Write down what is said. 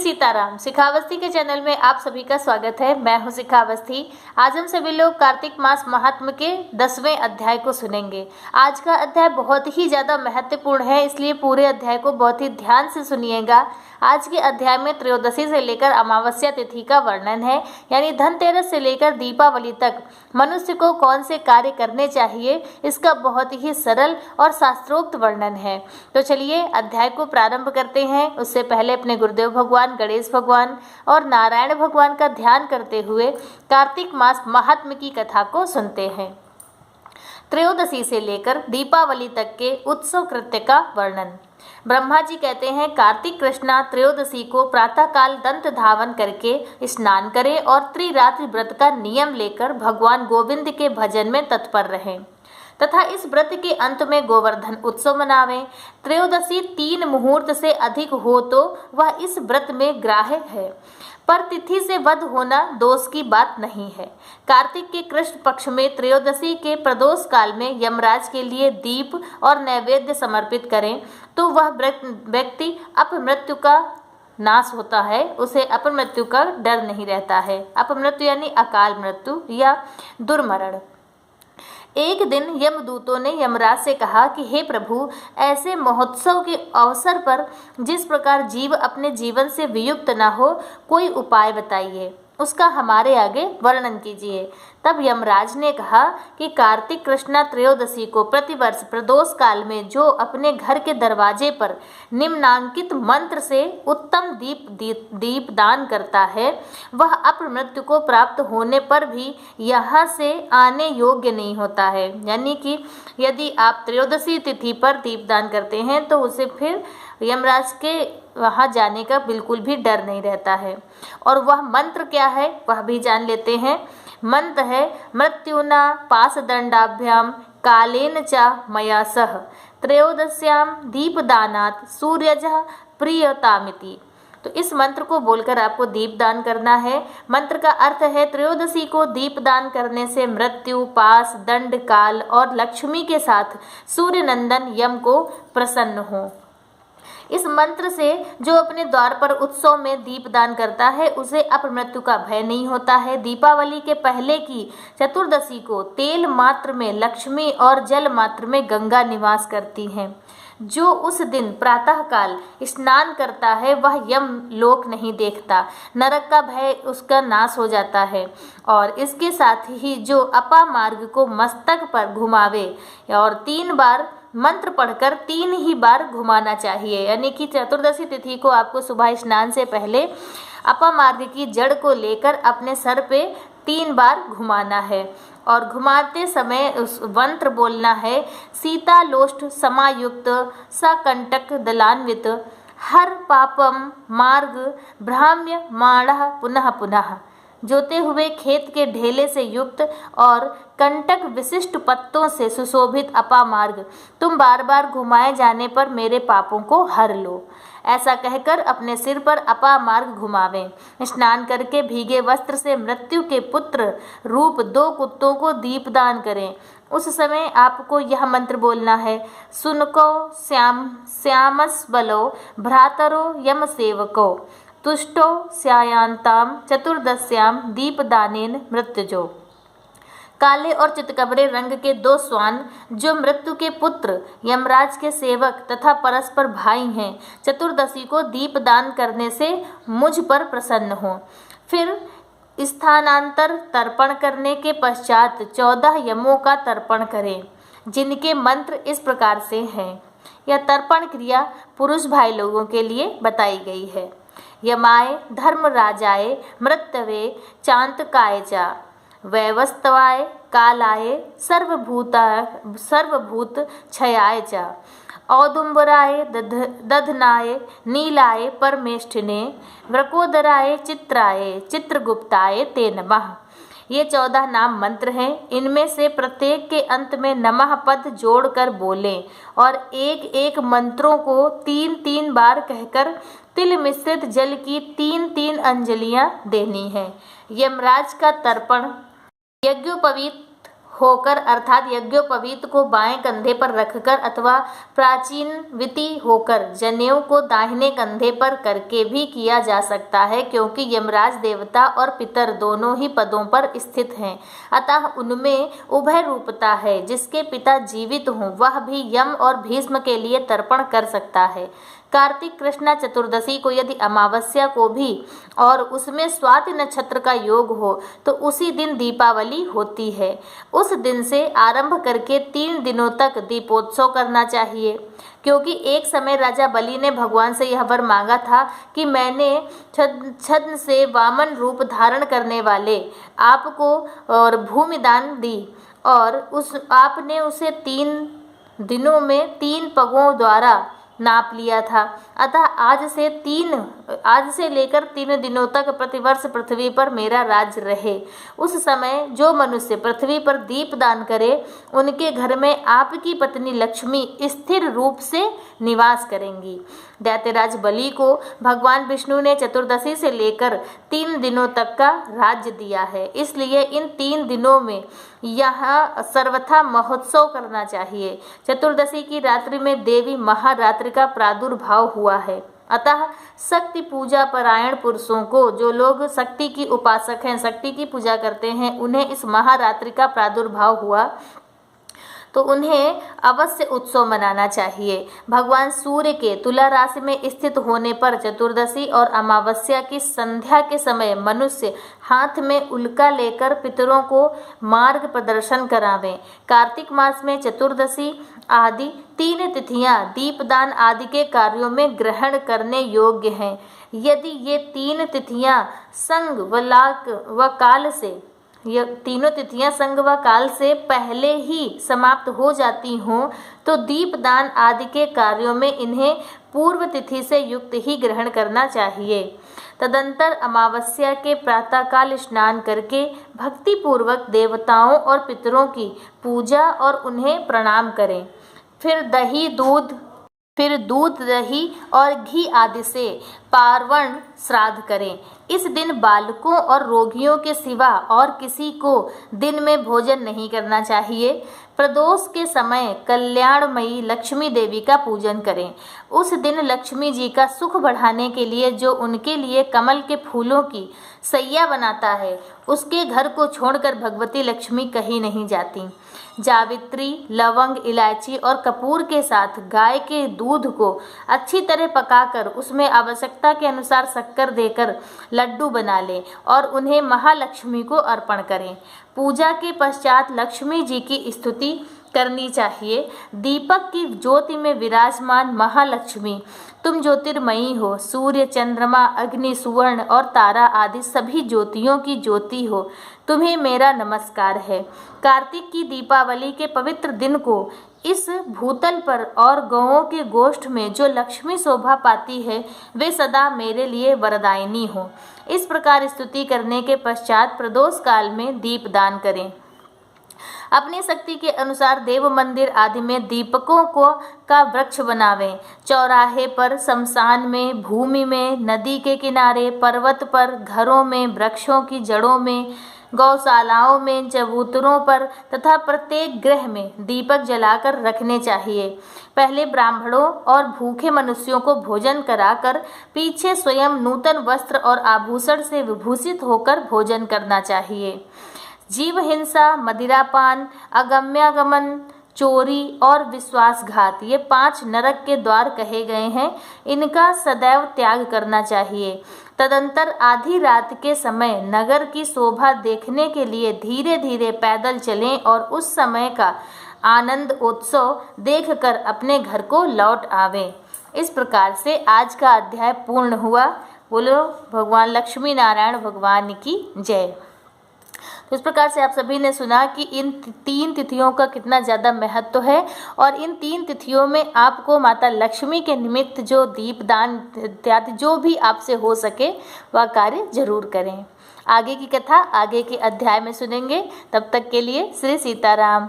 सीताराम। शिखावस्थी के चैनल में आप सभी का स्वागत है। मैं हूं शिखावस्थी। आज हम सभी लोग कार्तिक मास महात्म्य के 10वें अध्याय को सुनेंगे। आज का अध्याय बहुत ही ज़्यादा महत्वपूर्ण है, इसलिए पूरे अध्याय को बहुत ही ध्यान से सुनिएगा। आज के अध्याय में त्रयोदशी से लेकर अमावस्या तिथि का वर्णन है, यानी धनतेरस से लेकर दीपावली तक मनुष्य को कौन से कार्य करने चाहिए, इसका बहुत ही सरल और शास्त्रोक्त वर्णन है। तो चलिए अध्याय को प्रारंभ करते हैं। उससे पहले अपने गुरुदेव भगवान, गणेश भगवान और नारायण भगवान का ध्यान करते हुए कार्तिक मास महात्म्य की कथा को सुनते हैं। त्रयोदशी से लेकर दीपावली तक के उत्सव कृत्य का वर्णन। ब्रह्मा जी कहते हैं, कार्तिक कृष्णा त्रयोदशी को प्रातःकाल दंत धावन करके स्नान करें और त्रिरात्रि व्रत का नियम लेकर भगवान गोविंद के भजन में तत्पर रहें तथा इस व्रत के अंत में गोवर्धन उत्सव मनावें। त्रयोदशी 3 मुहूर्त से अधिक हो तो वह इस व्रत में ग्राह्य है, पर तिथि से वध होना दोष की बात नहीं है। कार्तिक के कृष्ण पक्ष में त्रयोदशी के प्रदोष काल में यमराज के लिए दीप और नैवेद्य समर्पित करें तो वह व्यक्ति अपमृत्यु का नाश होता है, उसे अपमृत्यु का डर नहीं रहता है। अपमृत्यु यानी अकाल मृत्यु या दुर्मरण। एक दिन यमदूतों ने यमराज से कहा कि हे प्रभु, ऐसे महोत्सव के अवसर पर जिस प्रकार जीव अपने जीवन से वियुक्त न हो, कोई उपाय बताइए, उसका हमारे आगे वर्णन कीजिए। तब यमराज ने कहा कि कार्तिक कृष्णा त्रयोदशी को प्रतिवर्ष प्रदोष काल में जो अपने घर के दरवाजे पर निम्नांकित मंत्र से उत्तम दीप दान करता है, वह अपमृत्यु को प्राप्त होने पर भी यहाँ से आने योग्य नहीं होता है। यानी कि यदि आप त्रयोदशी तिथि पर दीपदान करते हैं तो उसे फिर यमराज के वहाँ जाने का बिल्कुल भी डर नहीं रहता है। और वह मंत्र क्या है वह भी जान लेते हैं। मंत्र है, मृत्युना पाशदंडाभ्याम कालेन च मया सह त्रयोदश्याम दीपदानात् सूर्यजः प्रियतामिति। तो इस मंत्र को बोलकर आपको दीपदान करना है। मंत्र का अर्थ है, त्रयोदशी को दीपदान करने से मृत्यु, पास, दंड, काल और लक्ष्मी के साथ सूर्य नंदन यम को प्रसन्न हो। इस मंत्र से जो अपने द्वार पर उत्सव में दीपदान करता है उसे अपमृत्यु का भय नहीं होता है। दीपावली के पहले की चतुर्दशी को तेल मात्र में लक्ष्मी और जल मात्र में गंगा निवास करती हैं। जो उस दिन प्रातःकाल स्नान करता है वह यम लोक नहीं देखता, नरक का भय उसका नाश हो जाता है। और इसके साथ ही जो अपामार्ग को मस्तक पर घुमावे और 3 बार मंत्र पढ़कर 3 ही बार घुमाना चाहिए। यानी कि चतुर्दशी तिथि को आपको सुबह स्नान से पहले अपामार्ग की जड़ को लेकर अपने सर पे 3 बार घुमाना है और घुमाते समय उस मंत्र बोलना है, सीतालोष्ठ समायुक्त सकंटक दलान्वित हर पापम मार्ग भ्राम्य माणः पुनः पुनः। जोते हुए खेत के ढेले से युक्त और कंटक विशिष्ट पत्तों से सुशोभित अपामार्ग तुम बार बार घुमाए जाने पर मेरे पापों को हर लो। ऐसा कहकर अपने सिर पर अपामार्ग घुमावें। स्नान करके भीगे वस्त्र से मृत्यु के पुत्र रूप 2 कुत्तों को दीपदान करें। उस समय आपको यह मंत्र बोलना है, सुनको श्यामस बलो भ्रातरो यम सेवको तुष्टो स्यायांताम चतुर्दश्याम दीपदानेन मृत्युजो। काले और चितकबरे रंग के 2 श्वान जो मृत्यु के पुत्र यमराज के सेवक तथा परस्पर भाई हैं, चतुर्दशी को दीपदान करने से मुझ पर प्रसन्न हो। फिर स्थानांतर तर्पण करने के पश्चात 14 यमों का तर्पण करें, जिनके मंत्र इस प्रकार से हैं। यह तर्पण क्रिया पुरुष भाई लोगों के लिए बताई गई है। यमाय धर्मराजाय मृत्यवे चांतकाय च वैवस्त्वाय कालाय सर्वभूत क्षयाय च औदुम्बराय दधनाय नीलाय परमेष्ठिने वृकोदराय चित्राय चित्रगुप्ताय ते नमः। ये 14 नाम मंत्र हैं। इनमें से प्रत्येक के अंत में नमः पद जोड़कर बोलें और एक एक मंत्रों को 3-3 बार कहकर तिल मिश्रित जल की 3-3 अंजलियां देनी है। यमराज का तर्पण यज्ञोपवीत होकर अर्थात यज्ञोपवीत को बाएं कंधे पर रखकर अथवा प्राचीन विति होकर जनेऊ को दाहिने कंधे पर करके भी किया जा सकता है, क्योंकि यमराज देवता और पितर दोनों ही पदों पर स्थित हैं, अतः उनमें उभय रूपता है। जिसके पिता जीवित हों वह भी यम और भीष्म के लिए तर्पण कर सकता है। कार्तिक कृष्णा चतुर्दशी को यदि अमावस्या को भी और उसमें स्वाति नक्षत्र का योग हो तो उसी दिन दीपावली होती है। उस दिन से आरंभ करके 3 दिनों तक दीपोत्सव करना चाहिए, क्योंकि एक समय राजा बलि ने भगवान से यह वर मांगा था कि मैंने छद्म से वामन रूप धारण करने वाले आपको और भूमि दान दी और आपने उसे 3 दिनों में 3 पगों द्वारा नाप लिया था। अतः आज से लेकर 3 दिनों तक प्रतिवर्ष पृथ्वी पर मेरा राज्य रहे। उस समय जो मनुष्य पृथ्वी पर दीप दान करे उनके घर में आपकी पत्नी लक्ष्मी स्थिर रूप से निवास करेंगी। दैत्यराज बलि को भगवान विष्णु ने चतुर्दशी से लेकर 3 दिनों तक का राज्य दिया है, इसलिए इन 3 दिनों में यहाँ सर्वथा महोत्सव करना चाहिए। चतुर्दशी की रात्रि में देवी महारात्रि का प्रादुर्भाव हुआ है, अतः शक्ति पूजा परायण पुरुषों को, जो लोग शक्ति की उपासक हैं, शक्ति की पूजा करते हैं, उन्हें इस महारात्रि का प्रादुर्भाव हुआ तो उन्हें अवश्य उत्सव मनाना चाहिए। भगवान सूर्य के तुला राशि में स्थित होने पर चतुर्दशी और अमावस्या की संध्या के समय मनुष्य हाथ में उल्का लेकर पितरों को मार्ग प्रदर्शन करावें। कार्तिक मास में चतुर्दशी आदि 3 तिथियां दीपदान आदि के कार्यों में ग्रहण करने योग्य हैं। यदि ये 3 तिथियां संग व काल से ये तीनों तिथियां संग व काल से पहले ही समाप्त हो जाती हों तो दीपदान आदि के कार्यों में इन्हें पूर्व तिथि से युक्त ही ग्रहण करना चाहिए। तदंतर अमावस्या के प्रातःकाल स्नान करके भक्तिपूर्वक देवताओं और पितरों की पूजा और उन्हें प्रणाम करें। फिर दूध दही और घी आदि से पार्वण श्राद्ध करें। इस दिन बालकों और रोगियों के सिवा और किसी को दिन में भोजन नहीं करना चाहिए। प्रदोष के समय कल्याणमयी लक्ष्मी देवी का पूजन करें। उस दिन लक्ष्मी जी का सुख बढ़ाने के लिए जो उनके लिए कमल के फूलों की सैया बनाता है, उसके घर को छोड़कर भगवती लक्ष्मी कहीं नहीं जाती। जावित्री, लवंग, इलायची और कपूर के साथ गाय के दूध को अच्छी तरह पकाकर उसमें आवश्यकता के अनुसार शक्कर देकर लड्डू बना लें और उन्हें महालक्ष्मी को अर्पण करें। पूजा के पश्चात लक्ष्मी जी की स्तुति करनी चाहिए। दीपक की ज्योति में विराजमान महालक्ष्मी, तुम ज्योतिर्मयी हो, सूर्य, चंद्रमा, अग्नि, सुवर्ण और तारा आदि सभी ज्योतियों की ज्योति हो, तुम्हें मेरा नमस्कार है। कार्तिक की दीपावली के पवित्र दिन को इस भूतल पर और गौओं के गोष्ठ में जो लक्ष्मी शोभा पाती है वे सदा मेरे लिए वरदायिनी हो। इस प्रकार स्तुति करने के पश्चात प्रदोष काल में दीपदान करें। अपनी शक्ति के अनुसार देव मंदिर आदि में दीपकों का वृक्ष बनावें। चौराहे पर, शमशान में, भूमि में, नदी के किनारे, पर्वत पर, घरों में, वृक्षों की जड़ों में, गौशालाओं में, चबूतरों पर तथा प्रत्येक गृह में दीपक जलाकर रखने चाहिए। पहले ब्राह्मणों और भूखे मनुष्यों को भोजन कराकर पीछे स्वयं नूतन वस्त्र और आभूषण से विभूषित होकर भोजन करना चाहिए। जीव हिंसा, मदिरापान, अगम्यागमन, चोरी और विश्वासघात, ये 5 नरक के द्वार कहे गए हैं, इनका सदैव त्याग करना चाहिए। तदंतर आधी रात के समय नगर की शोभा देखने के लिए धीरे धीरे पैदल चलें और उस समय का आनंद उत्सव देखकर अपने घर को लौट आवें। इस प्रकार से आज का अध्याय पूर्ण हुआ। बोलो भगवान लक्ष्मी नारायण भगवान की जय। तो इस प्रकार से आप सभी ने सुना कि इन 3 तिथियों का कितना ज़्यादा महत्व है और इन 3 तिथियों में आपको माता लक्ष्मी के निमित्त जो दीपदान इत्यादि जो भी आपसे हो सके वह कार्य जरूर करें। आगे की कथा आगे के अध्याय में सुनेंगे। तब तक के लिए श्री सीताराम।